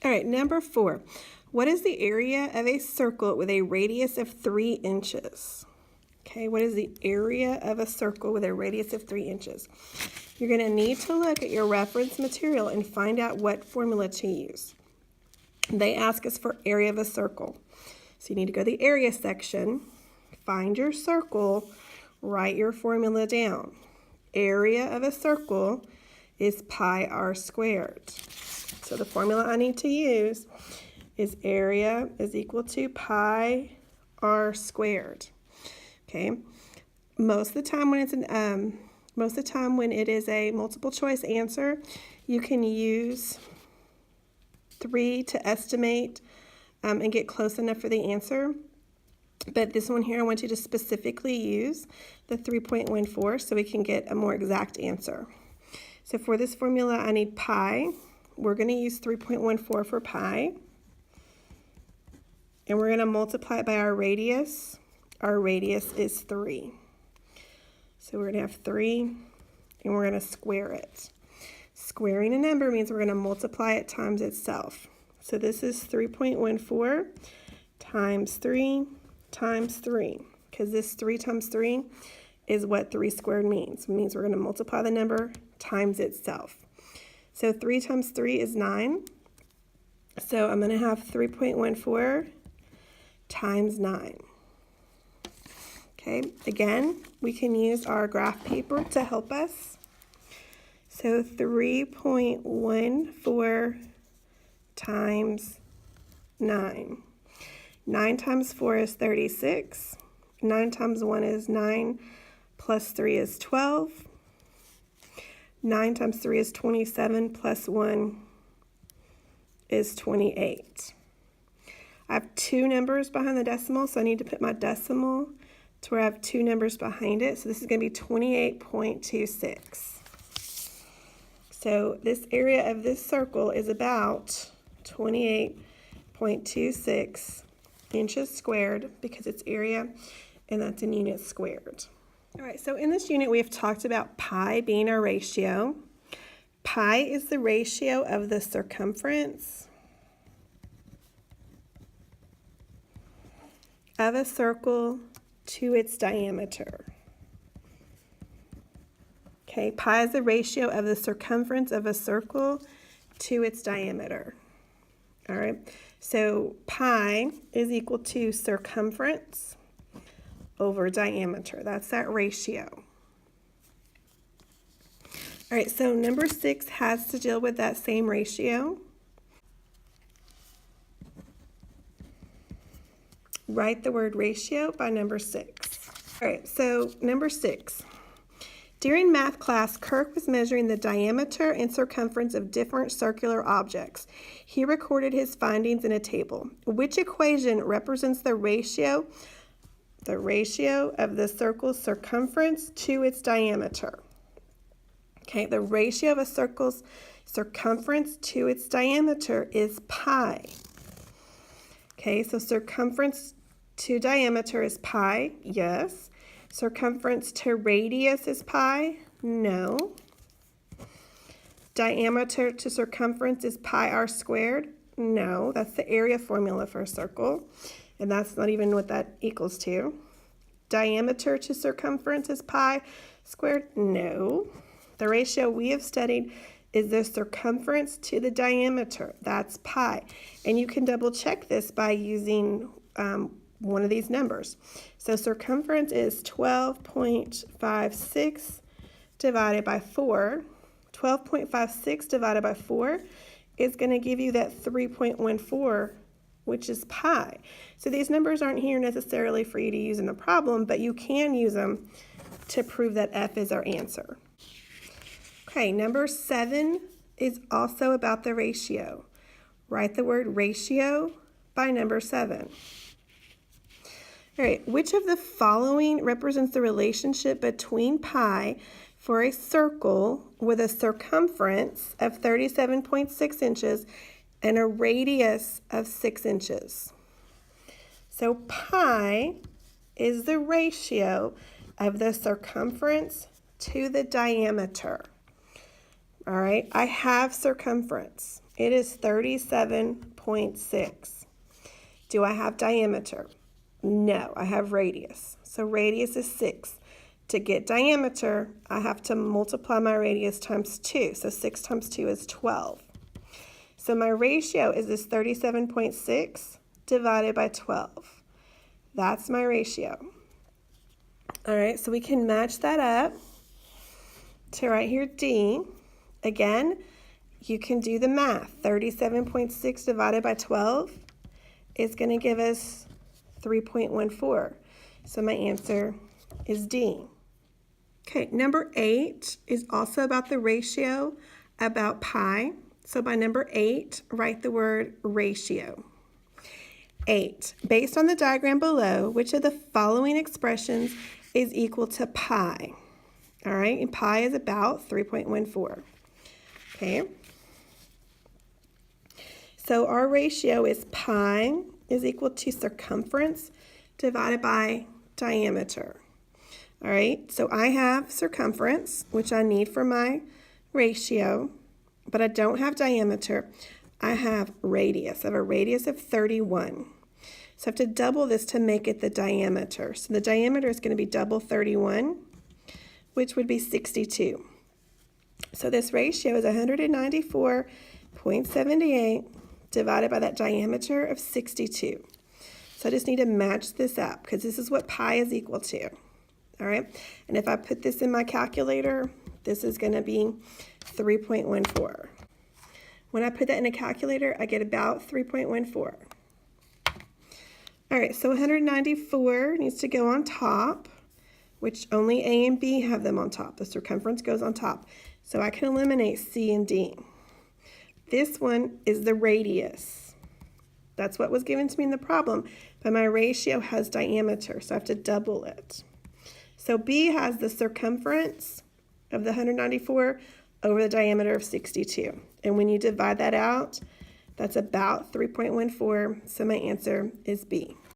All right, number 4. What is the area of a circle with a radius of 3 inches? Okay, what is the area of a circle with a radius of 3 inches? You're going to need to look at your reference material and find out what formula to use. They ask us for area of a circle. So you need to go to the area section, find your circle, write your formula down. Area of a circle is pi r squared. So the formula I need to use is area is equal to pi r squared. Okay. Most of the time when it is a multiple choice answer, you can use 3 to estimate and get close enough for the answer. But this one here, I want you to specifically use the 3.14 so we can get a more exact answer. So for this formula, I need pi. We're going to use 3.14 for pi. And we're going to multiply it by our radius. Our radius is 3. So we're going to have 3, and we're going to square it. Squaring a number means we're going to multiply it times itself. So this is 3.14 times 3 times 3, because this 3 times 3 is what 3 squared means. It means we're going to multiply the number times itself. So 3 times 3 is 9. So I'm going to have 3.14 times 9. Okay, again, we can use our graph paper to help us. So 3.14 times 9. 9 times 4 is 36. 9 times 1 is 9, plus 3 is 12. 9 times 3 is 27, plus 1 is 28. I have 2 numbers behind the decimal, so I need to put my decimal to where I have 2 numbers behind it. So this is going to be 28.26. So this area of this circle is about 28.26 inches squared because it's area, and that's in units squared. All right, so in this unit we have talked about pi being our ratio. Pi is the ratio of the circumference of a circle to its diameter. Okay, pi is the ratio of the circumference of a circle to its diameter. All right, so pi is equal to circumference over diameter. That's that ratio. All right, so number 6 has to deal with that same ratio. Write the word ratio by number 6. All right, so number 6. During math class, Kirk was measuring the diameter and circumference of different circular objects. He recorded his findings in a table. Which equation represents the ratio of the circle's circumference to its diameter? Okay, the ratio of a circle's circumference to its diameter is pi. Okay, so circumference to diameter is pi, yes. Circumference to radius is pi, no. Diameter to circumference is pi r squared, no. That's the area formula for a circle, and that's not even what that equals to. Diameter to circumference is pi squared, no. The ratio we have studied is the circumference to the diameter. That's pi. And you can double check this by using one of these numbers. So circumference is 12.56 divided by 4. 12.56 divided by 4 is going to give you that 3.14, which is pi. So these numbers aren't here necessarily for you to use in the problem, but you can use them to prove that F is our answer. Okay, number 7 is also about the ratio. Write the word ratio by number 7. All right, which of the following represents the relationship between pi for a circle with a circumference of 37.6 inches and a radius of 6 inches? So pi is the ratio of the circumference to the diameter. All right, I have circumference. It is 37.6. Do I have diameter? No, I have radius. So radius is 6. To get diameter, I have to multiply my radius times 2. So 6 times 2 is 12. So my ratio is this 37.6 divided by 12. That's my ratio. All right, so we can match that up to right here, D. Again, you can do the math. 37.6 divided by 12 is going to give us 3.14. So my answer is D. Okay, number 8 is also about the ratio, about pi. So by number 8, write the word ratio. 8. Based on the diagram below, which of the following expressions is equal to pi? All right, and pi is about 3.14. Okay. So our ratio is pi is equal to circumference divided by diameter. All right, so I have circumference, which I need for my ratio, but I don't have diameter. I have radius. I have a radius of 31. So I have to double this to make it the diameter. So the diameter is going to be double 31, which would be 62. So this ratio is 194.78 divided by that diameter of 62. So I just need to match this up because this is what pi is equal to. All right, and if I put this in my calculator, this is going to be 3.14. When I put that in a calculator, I get about 3.14. All right, so 194 needs to go on top, which only A and B have them on top. The circumference goes on top. So I can eliminate C and D. This one is the radius. That's what was given to me in the problem, but my ratio has diameter, so I have to double it. So B has the circumference of the 194 over the diameter of 62. And when you divide that out, that's about 3.14, so my answer is B.